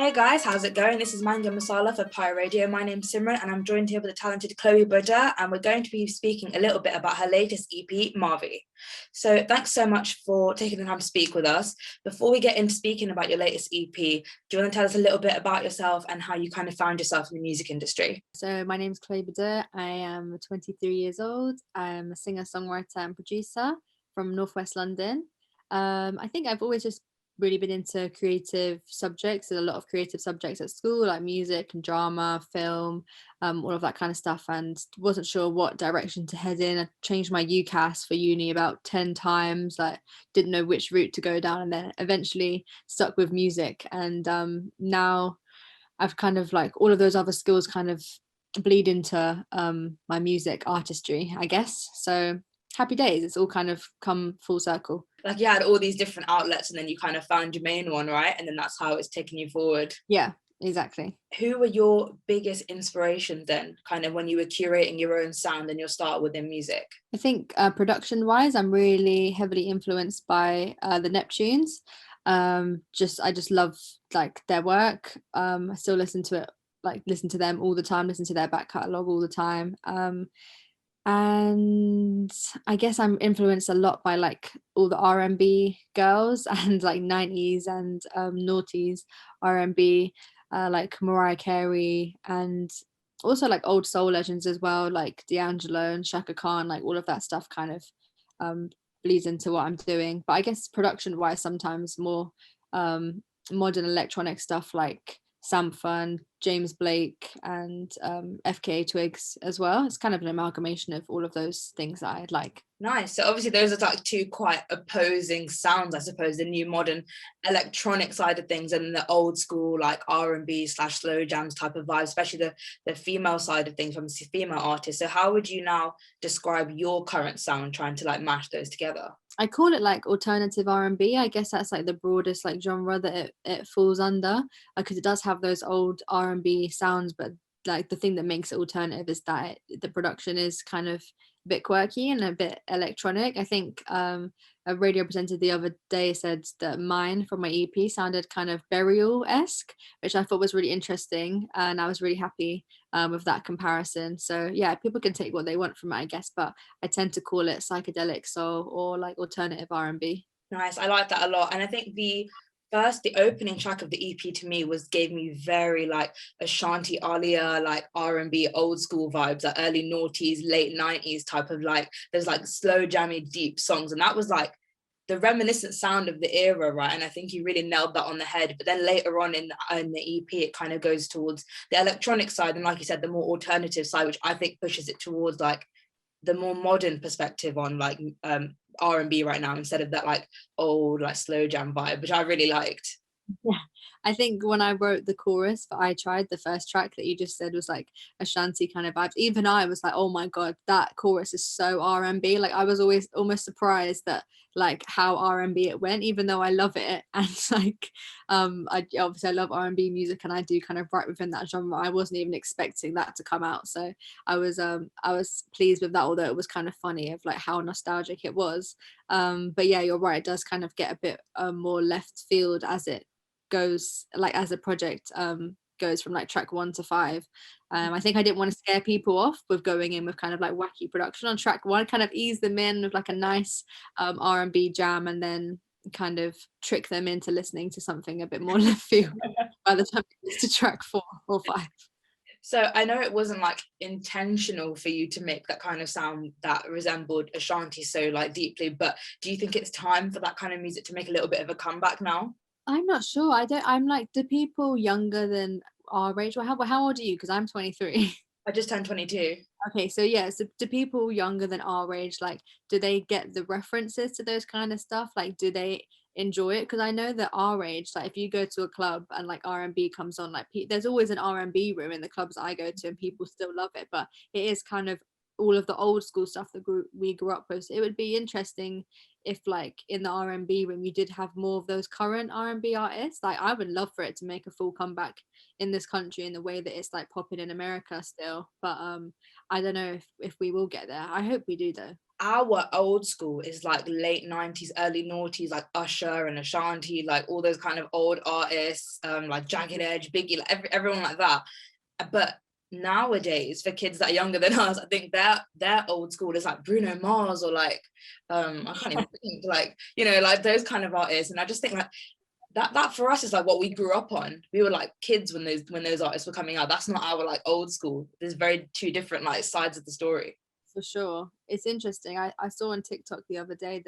Hey guys, how's it going? This is Mango Masala for Pi Radio. My name's Simran and I'm joined here with the talented Chloe Bodur, and we're going to be speaking a little bit about her latest EP, MAVI. So thanks so much for taking the time to speak with us. Before we get into speaking about your latest EP, do you want to tell us a little bit about yourself and how you kind of found yourself in the music industry? So my name is Chloe Bodur. I am 23 years old. I'm a singer, songwriter, and producer from Northwest London. I think I've always just really been into creative subjects. There's a lot of creative subjects at school, like music and drama, film, all of that kind of stuff. And wasn't sure what direction to head in. I changed my UCAS for uni about 10 times. Like didn't know which route to go down, and then eventually stuck with music. And now I've kind of like all of those other skills kind of bleed into my music artistry, I guess. So happy days. It's all kind of come full circle. Like you had all these different outlets and then you kind of found your main one, right? And then that's how it's taken you forward. Yeah, exactly. Who were your biggest inspirations then, kind of when you were curating your own sound and your start within music? I think production wise, I'm really heavily influenced by the Neptunes. I just love like their work. I still listen to it, like listen to them all the time, listen to their back catalogue all the time. And I guess I'm influenced a lot by like all the R&B girls and like 90s and noughties R&B, like Mariah Carey, and also like old soul legends as well, like D'Angelo and Shaka Khan. Like all of that stuff kind of um, bleeds into what I'm doing. But I guess production wise, sometimes more modern electronic stuff like Sampha and James Blake and FKA Twigs as well. It's kind of an amalgamation of all of those things that I'd like. Nice. So obviously those are like two quite opposing sounds, I suppose, the new modern electronic side of things and the old school like R&B slash slow jams type of vibe, especially the female side of things from female artists. So how would you now describe your current sound trying to like mash those together? I call it like alternative R&B. I guess that's like the broadest like genre that it falls under, because it does have those old R&B sounds, but like the thing that makes it alternative is that the production is kind of a bit quirky and a bit electronic. I think a radio presenter the other day said that mine from my EP sounded kind of burial-esque, which I thought was really interesting, and I was really happy with that comparison. So yeah, people can take what they want from it, I guess, but I tend to call it psychedelic soul or like alternative R&B. Nice. I like that a lot. And I think the opening track of the EP to me gave me very like Ashanti Alia, like R&B old school vibes, like early noughties, late 90s type of like, there's like slow jammy deep songs. And that was like the reminiscent sound of the era, right? And I think you really nailed that on the head. But then later on in the EP, it kind of goes towards the electronic side. And like you said, the more alternative side, which I think pushes it towards like the more modern perspective on like R&B right now, instead of that like old like slow jam vibe, which I really liked. Yeah, I think when I wrote the chorus for I Tried, the first track that you just said was like Ashanti kind of vibes. Even I was like, oh my God, that chorus is so R&B. Like I was always almost surprised that like how R&B it went, even though I love it. And like I obviously I love R&B music and I do kind of write within that genre. I wasn't even expecting that to come out. So I was pleased with that, although it was kind of funny of like how nostalgic it was. But yeah, you're right, it does kind of get a bit more left field as it goes, like as a project goes from like track 1 to 5. I think I didn't want to scare people off with going in with kind of like wacky production on track 1, kind of ease them in with like a nice R&B jam, and then kind of trick them into listening to something a bit more left field by the time it gets to track 4 or 5. So I know it wasn't like intentional for you to make that kind of sound that resembled Ashanti so like deeply, but do you think it's time for that kind of music to make a little bit of a comeback now? I'm not sure. I'm like, do people younger than our age, well, how old are you? Because I'm 23. I just turned 22. Okay, so yeah, so do people younger than our age, like, do they get the references to those kind of stuff? Like, do they enjoy it? Because I know that our age, like, if you go to a club and like R&B comes on, like, there's always an R&B room in the clubs I go to, and people still love it. But it is kind of all of the old school stuff that we grew up with. So it would be interesting if, like, in the R&B room, you did have more of those current R&B artists. Like, I would love for it to make a full comeback in this country in the way that it's like popping in America still. But I don't know if we will get there. I hope we do though. Our old school is like late 90s, early noughties, like Usher and Ashanti, like all those kind of old artists, like Jagged Edge, Biggie, like everyone like that. But nowadays, for kids that are younger than us, I think their old school is like Bruno Mars, or like I can't even think, like, you know, like those kind of artists. And I just think like that for us is like what we grew up on. We were like kids when those artists were coming out. That's not our like old school. There's very two different like sides of the story. For sure. It's interesting. I saw on TikTok the other day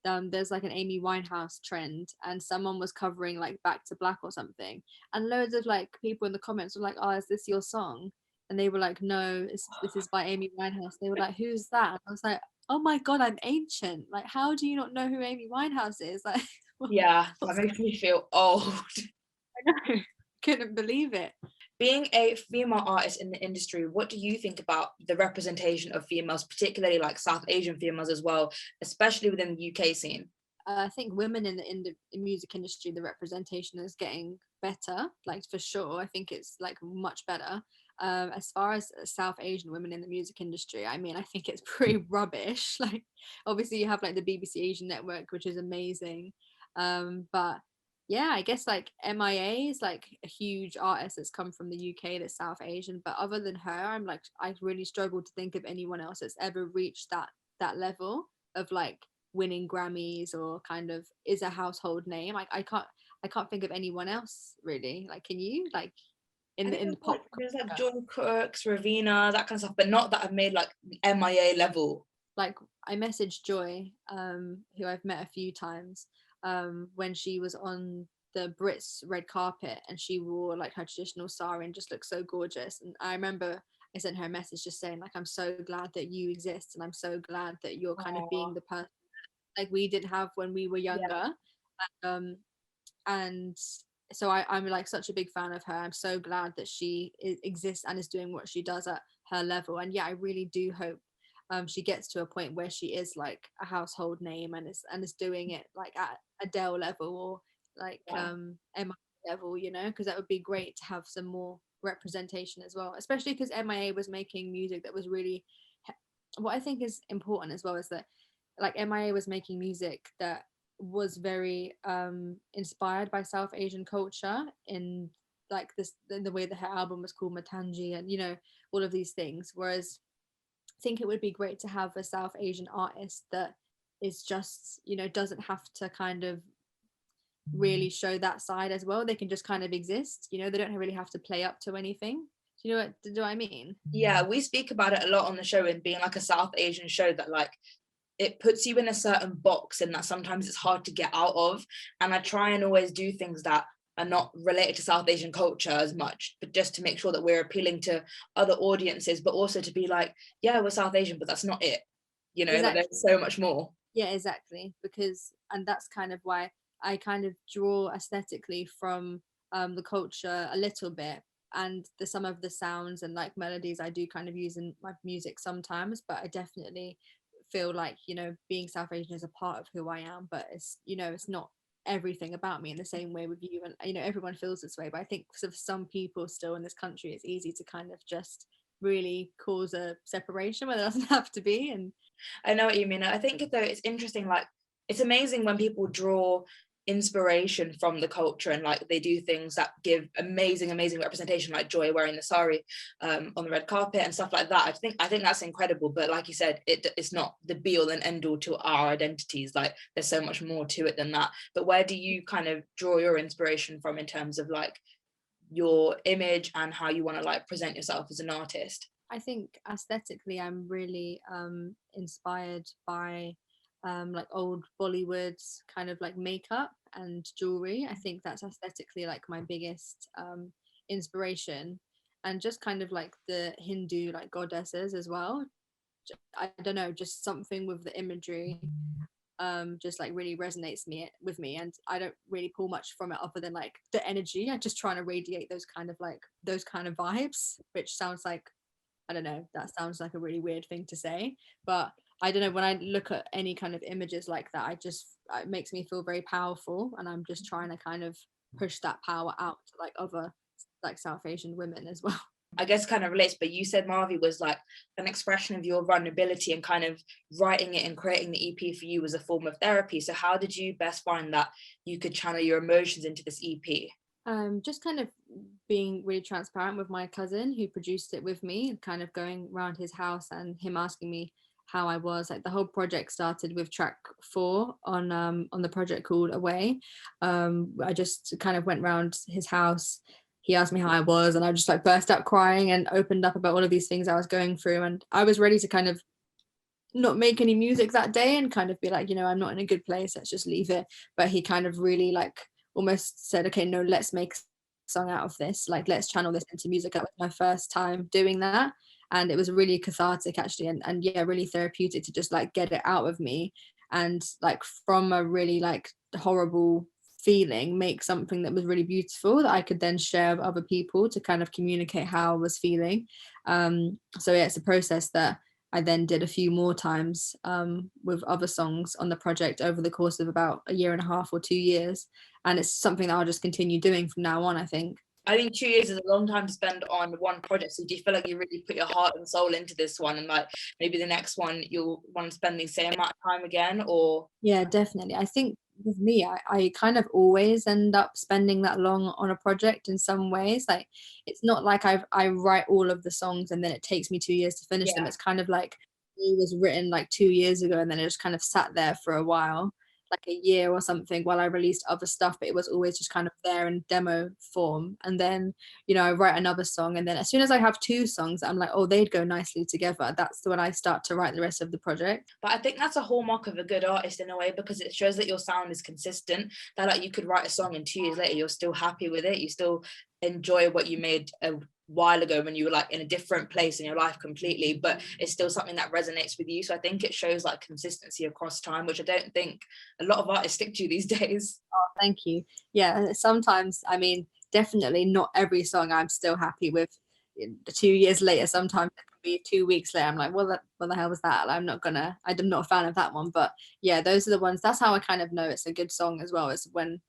that there's like an Amy Winehouse trend, and someone was covering like Back to Black or something, and loads of like people in the comments were like, oh, is this your song? And they were like, no, this is by Amy Winehouse. They were like, who's that? And I was like, oh my god, I'm ancient. Like, how do you not know who Amy Winehouse is? Like, Yeah, that makes me feel old. I know. Couldn't believe it. Being a female artist in the industry, what do you think about the representation of females, particularly like South Asian females as well, especially within the UK scene? I think women in the music industry, the representation is getting better, like for sure. I think it's like much better. As far as South Asian women in the music industry, I mean, I think it's pretty rubbish. Like, obviously, you have like the BBC Asian Network, which is amazing. But yeah, I guess like MIA is like a huge artist that's come from the UK that's South Asian. But other than her, I really struggle to think of anyone else that's ever reached that level of like winning Grammys or kind of is a household name. Like I can't think of anyone else really. Like, can you, like, I think in the pop there's like culture? Joy Crooks, Ravina, that kind of stuff, but not that have made like MIA level. Like, I messaged Joy, who I've met a few times, when she was on the Brits red carpet, and she wore like her traditional sari and just looked so gorgeous. And I remember I sent her a message just saying like, I'm so glad that you exist, and I'm so glad that you're kind of being Aww. the person like we did have when we were Yeah. younger. um and so I'm like such a big fan of her. I'm so glad that she exists and is doing what she does at her level. And yeah, I really do hope she gets to a point where she is like a household name, and is doing it like at Adele level, or like Yeah. MIA level, you know, because that would be great to have some more representation as well, especially because MIA was making music that was really, what I think is important as well is that like MIA was making music that was very inspired by South Asian culture, in like this, in the way that her album was called Matangi, and you know, all of these things. Whereas I think it would be great to have a South Asian artist that is just, you know, doesn't have to kind of really show that side as well. They can just kind of exist, you know, they don't really have to play up to anything. Do you know what do I mean? Yeah, we speak about it a lot on the show, in being like a South Asian show, that like it puts you in a certain box and that sometimes it's hard to get out of. And I try and always do things that are not related to South Asian culture as much, but just to make sure that we're appealing to other audiences, but also to be like, yeah, we're South Asian, but that's not it. You know, that Exactly. there's so much more. Yeah, exactly. Because, and that's kind of why I kind of draw aesthetically from the culture a little bit, and some of the sounds and like melodies I do kind of use in my music sometimes. But I definitely feel like, you know, being South Asian is a part of who I am, but it's, you know, it's not everything about me, in the same way with you. And you know, everyone feels this way, but I think for some people still in this country, it's easy to kind of just really cause a separation where there doesn't have to be. And I know what you mean. I think though it's interesting, like it's amazing when people draw inspiration from the culture and like they do things that give amazing representation, like Joy wearing the sari on the red carpet and stuff like that. I think that's incredible, but like you said, it's not the be all and end all to our identities. Like there's so much more to it than that. But where do you kind of draw your inspiration from in terms of like your image and how you want to like present yourself as an artist? I think aesthetically, I'm really inspired by like old Bollywood kind of like makeup and jewelry. I think that's aesthetically like my biggest inspiration, and just kind of like the Hindu like goddesses as well. I don't know, just something with the imagery just like really resonates with me, and I don't really pull much from it other than like the energy. I just trying to radiate those kind of vibes, which sounds like, I don't know, that sounds like a really weird thing to say, but I don't know, when I look at any kind of images like that, it makes me feel very powerful, and I'm just trying to kind of push that power out to like other like South Asian women as well. I guess kind of relates, but you said MAVI was like an expression of your vulnerability, and kind of writing it and creating the EP for you was a form of therapy. So how did you best find that you could channel your emotions into this EP? Just kind of being really transparent with my cousin who produced it with me, kind of going around his house and him asking me how I was. Like the whole project started with track 4 on the project called Away. I just kind of went around his house. He asked me how I was, and I just like burst out crying and opened up about all of these things I was going through. And I was ready to kind of not make any music that day and kind of be like, I'm not in a good place, let's just leave it. But he kind of really like almost said, okay, no, let's make a song out of this, like let's channel this into music. That was my first time doing that, and it was really cathartic actually, and yeah, really therapeutic to just like get it out of me, and like from a really like horrible feeling make something that was really beautiful that I could then share with other people to kind of communicate how I was feeling. So yeah, it's a process that I then did a few more times with other songs on the project over the course of about a year and a half or 2 years. And it's something that I'll just continue doing from now on, I think. I think 2 years is a long time to spend on one project. So do you feel like you really put your heart and soul into this one, and like maybe the next one you'll want to spend the same amount of time again? Or Yeah, definitely. I think with me, I kind of always end up spending that long on a project in some ways. Like it's not like I write all of the songs and then it takes me 2 years to finish them. It's kind of like it was written like 2 years ago and then it just kind of sat there for a while, like a year or something, while I released other stuff, but it was always just kind of there in demo form. And then, I write another song, and then as soon as I have 2 songs, I'm like, oh, they'd go nicely together. That's when I start to write the rest of the project. But I think that's a hallmark of a good artist in a way, because it shows that your sound is consistent, that like you could write a song and 2 years later you're still happy with it, you still enjoy what you made a while ago when you were like in a different place in your life completely, but it's still something that resonates with you. So I think it shows like consistency across time, which I don't think a lot of artists stick to these days. Oh, thank you. Yeah, sometimes, I mean, definitely not every song I'm still happy with 2 years later. Sometimes it can be 2 weeks later, I'm like, well, what the hell was that? I'm not a fan of that one. But yeah, those are the ones. That's how I kind of know it's a good song as well, is when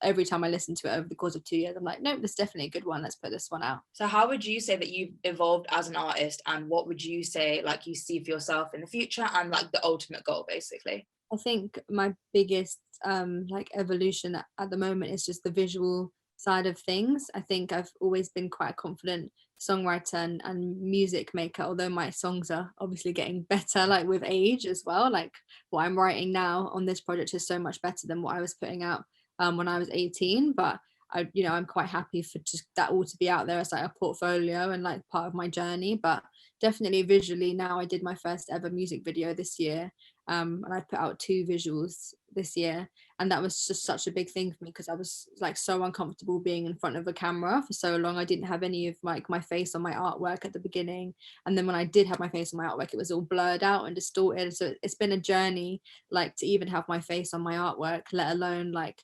every time I listen to it over the course of 2 years, I'm like, nope, this is definitely a good one. Let's put this one out. So how would you say that you've evolved as an artist, and what would you say like you see for yourself in the future, and like the ultimate goal basically? I think my biggest like evolution at the moment is just the visual side of things. I think I've always been quite a confident songwriter and music maker, although my songs are obviously getting better like with age as well. Like what I'm writing now on this project is so much better than what I was putting out when I was 18. But I'm quite happy for just that all to be out there as like a portfolio and like part of my journey. But definitely visually now, I did my first ever music video this year, and I put out 2 visuals this year, and that was just such a big thing for me because I was like so uncomfortable being in front of a camera for so long. I didn't have any of like my face on my artwork at the beginning, and then when I did have my face on my artwork, it was all blurred out and distorted. So it's been a journey, like to even have my face on my artwork, let alone like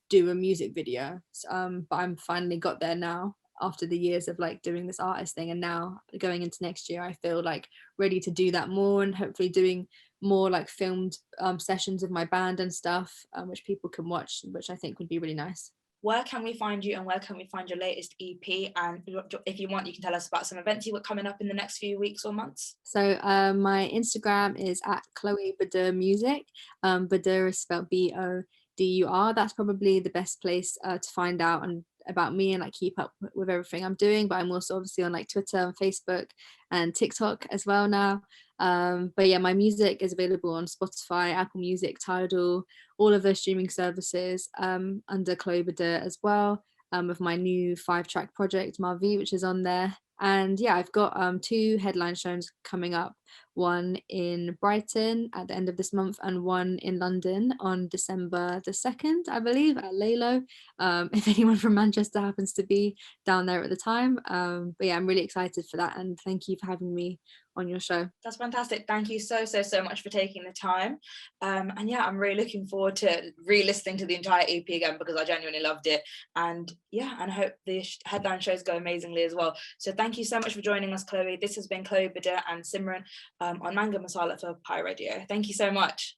do a music video. But I'm finally got there now after the years of like doing this artist thing, and now going into next year I feel like ready to do that more, and hopefully doing more like filmed sessions of my band and stuff, which people can watch, which I think would be really nice. Where can we find you, and where can we find your latest EP? And if you want, you can tell us about some events you got coming up in the next few weeks or months. So my Instagram is at Chloe Bodur Music. Bodur is spelled Bodur. That's probably the best place to find out and about me and like keep up with everything I'm doing. But I'm also obviously on like Twitter and Facebook and TikTok as well now. But yeah, my music is available on Spotify, Apple Music, Tidal, all of those streaming services, under Chloe Bodur as well, with my new 5-track project MAVI, which is on there. And yeah, I've got 2 headline shows coming up, one in Brighton at the end of this month and one in London on December the 2nd, I believe, at Lalo, if anyone from Manchester happens to be down there at the time. But yeah, I'm really excited for that, and thank you for having me on your show. That's fantastic. Thank you so much for taking the time. And yeah, I'm really looking forward to re-listening to the entire EP again, because I genuinely loved it. And yeah, and I hope the headline shows go amazingly as well. So thank you so much for joining us, Chloe. This has been Chloe Bodur and Simran on Mango Masala for Pi Radio. Thank you so much.